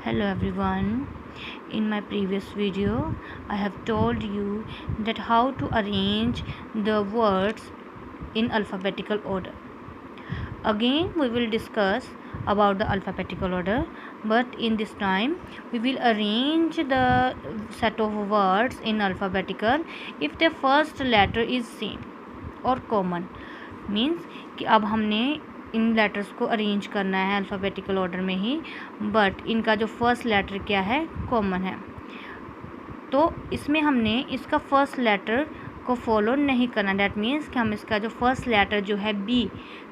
Hello everyone. In my previous video, I have told you that how to arrange the words in alphabetical order. Again, we will discuss about the alphabetical order, but in this time we will arrange the set of words in alphabetical if the first letter is same और common means कि अब हमने इन letters को arrange करना है alphabetical order में ही, but इनका जो फर्स्ट लेटर क्या है कॉमन है। तो इसमें हमने इसका फर्स्ट लेटर को फॉलो नहीं करना। डैट मीन्स कि हम इसका जो फर्स्ट लेटर जो है बी,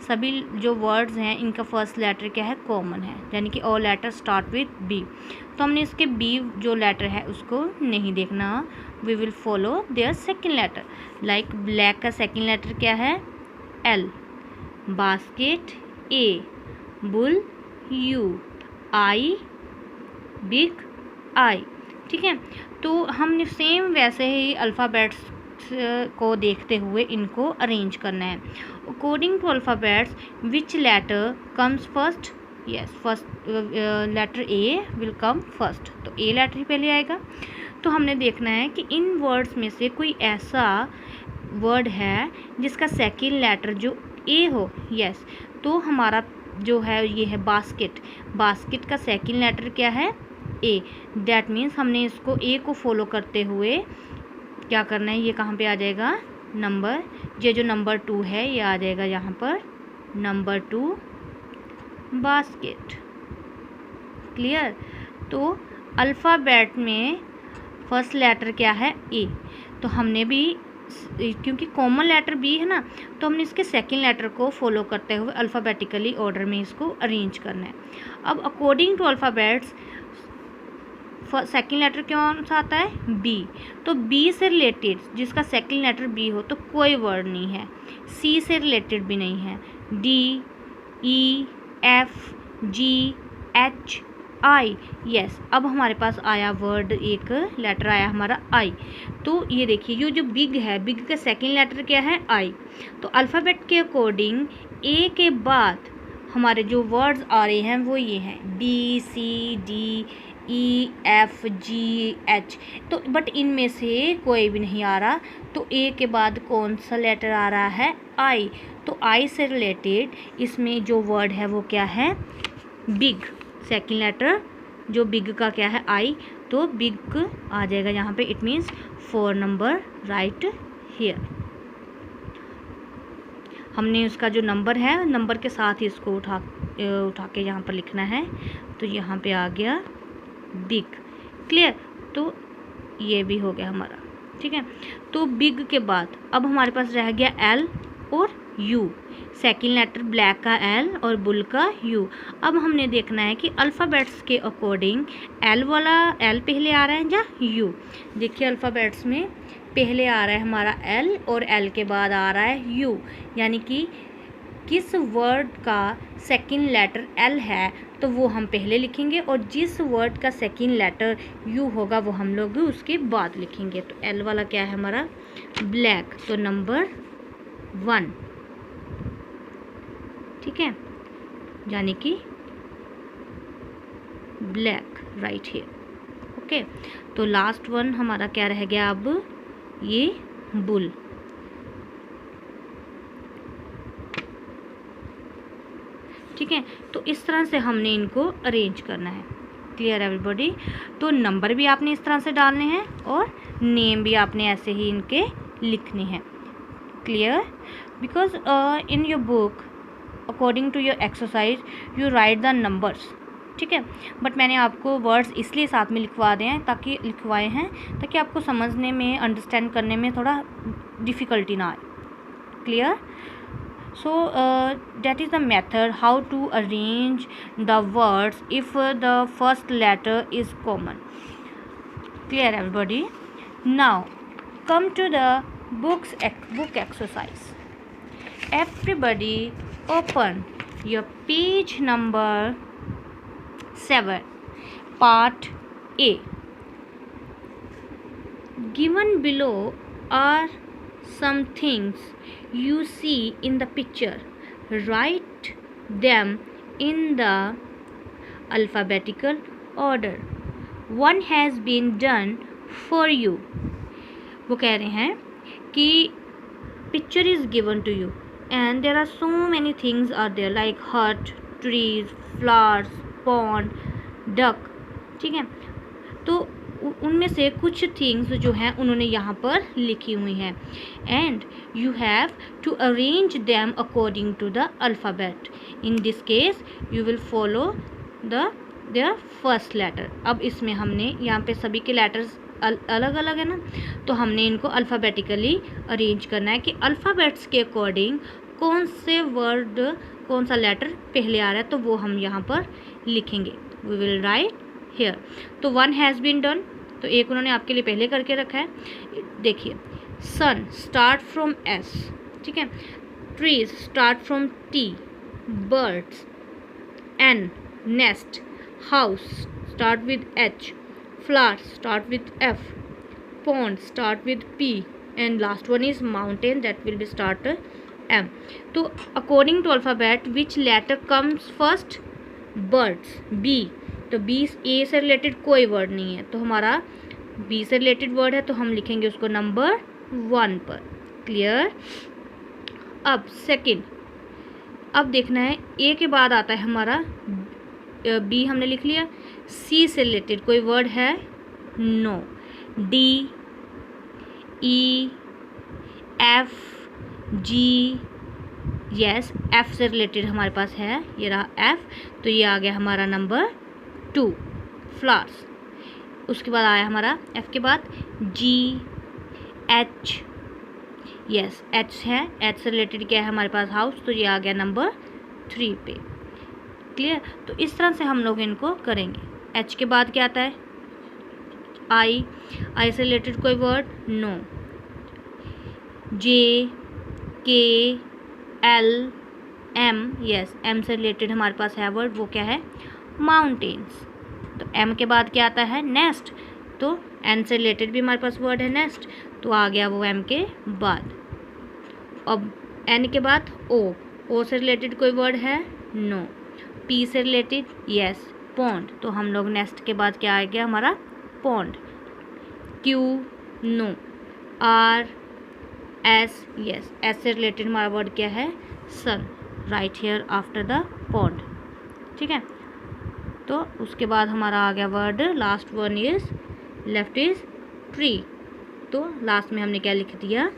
सभी जो वर्ड्स हैं इनका फर्स्ट लेटर क्या है कॉमन है, यानी कि all letter start with B. तो हमने इसके बी जो लेटर है उसको नहीं देखना। We will follow their second letter. Like black का सेकेंड लेटर क्या है L, basket A, bull U, I big I. ठीक है, तो हमने सेम वैसे ही अल्फ़ाबेट्स को देखते हुए इनको अरेंज करना है। According to alphabets which letter comes first? Yes, first letter A will come first, तो ए लेटर ही पहले आएगा। तो हमने देखना है कि इन वर्ड्स में से कोई ऐसा वर्ड है जिसका सेकेंड लेटर जो ए हो। यस, तो हमारा जो है ये है बास्केट। बास्केट का सेकेंड लेटर क्या है ए। डैट मीन्स हमने इसको ए को फॉलो करते हुए क्या करना है, ये कहाँ पे आ जाएगा नंबर, ये जो नंबर 2 है ये आ जाएगा यहाँ पर नंबर 2 बास्केट। क्लियर? तो अल्फ़ाबेट में फर्स्ट लेटर क्या है ए, तो हमने भी क्योंकि कॉमन लेटर बी है ना, तो हमने इसके सेकेंड लेटर को फॉलो करते हुए अल्फ़ाबेटिकली ऑर्डर में इसको अरेंज करना है। अब according to alphabets second letter कौन सा आता है बी, तो बी से रिलेटेड जिसका सेकेंड लेटर बी हो तो कोई वर्ड नहीं है। सी से रिलेटेड भी नहीं है। डी, ई, एफ, जी, एच, आई। यस, अब हमारे पास आया वर्ड, एक लेटर आया हमारा आई। तो ये देखिए ये जो बिग है, बिग का सेकेंड लेटर क्या है आई। तो अल्फ़ाबेट के अकॉर्डिंग ए के बाद हमारे जो वर्ड्स आ रहे हैं वो ये हैं बी, सी, डी, ई, एफ, जी, एच। तो बट इनमें से कोई भी नहीं आ रहा, तो ए के बाद कौन सा लेटर आ रहा है आई। तो आई से रिलेटेड इसमें जो वर्ड है वो क्या है बिग। सेकेंड लेटर जो बिग का क्या है आई, तो बिग आ जाएगा यहाँ पे। It means 4 number right here. हमने उसका जो नंबर है नंबर के साथ ही इसको उठा के यहाँ पर लिखना है। तो यहाँ पे आ गया बिग। क्लियर? तो ये भी हो गया हमारा। ठीक है, तो बिग के बाद अब हमारे पास रह गया एल और यू। सेकेंड लेटर ब्लैक का एल और बुल का यू। अब हमने देखना है कि अल्फ़ाबेट्स के अकॉर्डिंग एल वाला एल पहले आ रहा है या यू। देखिए अल्फ़ाबेट्स में पहले आ रहा है हमारा एल और एल के बाद आ रहा है यू, यानी कि किस वर्ड का सेकेंड लेटर एल है तो वो हम पहले लिखेंगे, और जिस वर्ड का सेकेंड लेटर यू होगा वो हम लोग उसके बाद लिखेंगे। तो एल वाला क्या है हमारा ब्लैक, तो नंबर 1। ठीक है, यानी कि ब्लैक राइट हियर। ओके, तो लास्ट वन हमारा क्या रह गया अब ये बुल। ठीक है, तो इस तरह से हमने इनको अरेंज करना है। Clear everybody? तो नंबर भी आपने इस तरह से डालने हैं और नेम भी आपने ऐसे ही इनके लिखने हैं। Clear? Because in your book according to your exercise you write the numbers. ठीक है, बट मैंने आपको वर्ड्स इसलिए साथ में लिखवाए हैं ताकि आपको समझने में, अंडरस्टैंड करने में थोड़ा डिफ़िकल्टी ना आए। Clear? So that is the method how to arrange the words if the first letter is common. Clear everybody? Now come to the book exercise. Everybody open your page number 7, part A. Given below are some things you see in the picture. Write them in the alphabetical order. One has been done for you. वो कह रहे हैं कि picture is given to you and there are so many things are there like hut, trees, flowers, pond, duck. ठीक है, तो उनमें से कुछ थिंग्स जो हैं उन्होंने यहाँ पर लिखी हुई हैं and you have to arrange them according to the alphabet. In this case you will follow the first letter. अब इसमें हमने यहाँ पे सभी के लेटर्स अलग अलग है ना, तो हमने इनको अल्फ़ाबेटिकली अरेंज करना है कि अल्फ़ाबेट्स के अकॉर्डिंग कौन से वर्ड कौन सा लेटर पहले आ रहा है, तो वो हम यहाँ पर लिखेंगे. We will write here. तो वन हैज़ बीन डन, तो एक उन्होंने आपके लिए पहले करके रखा है. देखिए, सन स्टार्ट फ्रॉम एस. ठीक है, trees start from T, birds N, nest, house start with H, flowers start with F, pond start with P and last one is mountain that will be start M. तो according to alphabet which letter comes first? Birds, B. तो B A से related कोई word नहीं है, तो हमारा B से related word है, तो हम लिखेंगे उसको नंबर 1 पर. क्लियर. अब सेकंड, अब देखना है ए के बाद आता है हमारा बी, हमने लिख लिया. सी से रिलेटेड कोई वर्ड है? नो. डी, ई, एफ, जी, यस, एफ से रिलेटेड हमारे पास है, ये रहा एफ, तो ये आ गया हमारा नंबर 2 फ्लावर्स. उसके बाद आया हमारा एफ के बाद जी, एच, यस एच है, एच से रिलेटेड क्या है हमारे पास? हाउस, तो ये आ गया नंबर 3 पे. क्लियर. तो इस तरह से हम लोग इनको करेंगे. एच के बाद क्या आता है? आई, आई से रिलेटेड कोई वर्ड? नो. जे, के, एल, एम, यस एम से रिलेटेड हमारे पास है वर्ड, वो क्या है? माउंटेन्स. तो एम के बाद क्या आता है? नेस्ट. तो एन से रिलेटेड भी हमारे पास वर्ड है नेस्ट, तो आ गया वो एम के बाद. अब एन के बाद ओ, ओ से रिलेटेड कोई वर्ड है? नो. पी से रिलेटेड? यस पॉन्ड, तो हम लोग नेस्ट के बाद क्या आ गया हमारा? Pond. Q, no. R, S, yes S से रिलेटेड हमारा वर्ड क्या है? Sun. Right here after the pond. ठीक है, तो उसके बाद हमारा आ गया word, last one is left is tree. तो लास्ट में हमने क्या लिख दिया?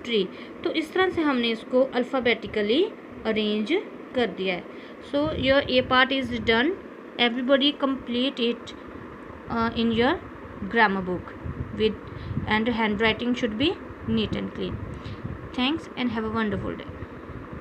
ट्री. तो इस तरह से हमने इसको अल्फ़ाबेटिकली अरेंज कर दिया है. So your A part is done. Everybody complete it in your grammar book with and handwriting should be neat and clean. Thanks and have a wonderful day.